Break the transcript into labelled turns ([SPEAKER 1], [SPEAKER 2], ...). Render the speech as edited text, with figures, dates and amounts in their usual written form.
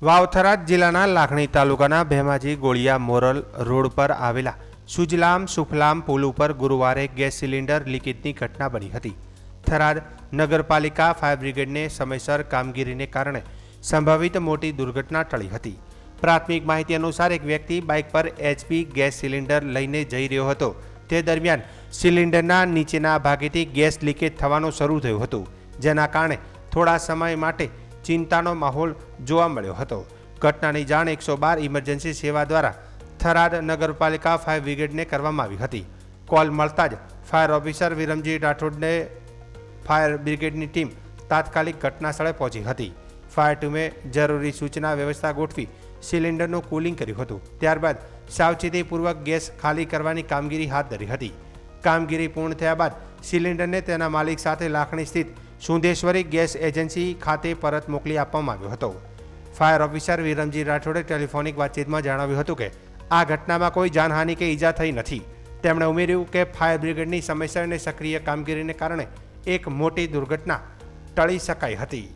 [SPEAKER 1] વાવ-થરાદ જિલ્લાના લાખણી તાલુકાના ભેમાજી ગોળિયા moral road પર આવેલા સુજલામ સુફલામ પુલ ઉપર ગુરુવારે ગેસ સિલિન્ડર લીકેજની ઘટના બની હતી. થરાદ નગરપાલિકા ફાયર બ્રિગેડને સમયસર કામગીરીને કારણે સંભવિત મોટી દુર્ઘટના ટળી હતી. પ્રાથમિક માહિતી અનુસાર એક વ્યક્તિ બાઇક પર HP ગેસ સિલિન્ડર લઈને જઈ રહ્યો હતો. તે દરમિયાન સિલિન્ડરના નીચેના ભાગેથી ગેસ લીકેજ થવાનું શરૂ થયું હતું, જેના કારણે થોડા સમય માટે ચિંતાનો માહોલ જોવા મળ્યો હતો. ઘટનાની જાણ 112 ઇમરજન્સી સેવા દ્વારા થરાદ નગરપાલિકા ફાયર બ્રિગેડને કરવામાં આવી હતી. કોલ મળતા જ fire officer Viramji રાઠોડને fire બ્રિગેડની team તાત્કાલિક ઘટના સ્થળે પહોંચી હતી. ફાયર ટીમે જરૂરી સૂચના વ્યવસ્થા ગોઠવી સિલિન્ડરનું કુલિંગ કર્યું હતું. ત્યારબાદ સાવચેતીપૂર્વક ગેસ ખાલી કરવાની કામગીરી હાથ ધરી હતી. કામગીરી પૂર્ણ થયા બાદ સિલિન્ડરને તેના માલિક સાથે લાખણી સ્થિત સુંધેશ્વરી ગેસ એજન્સી ખાતે પરત મોકલી આપવામાં આવ્યો હતો. ફાયર ઓફિસર વિરમજી રાઠોડે ટેલિફોનિક વાતચીતમાં જણાવ્યું હતું કે આ ઘટનામાં કોઈ જાનહાનિ કે ઈજા થઈ નથી. તેમણે ઉમેર્યું કે ફાયર બ્રિગેડની સમયસર અને સક્રિય કામગીરીને કારણે એક મોટી દુર્ઘટના ટળી શકાઈ હતી.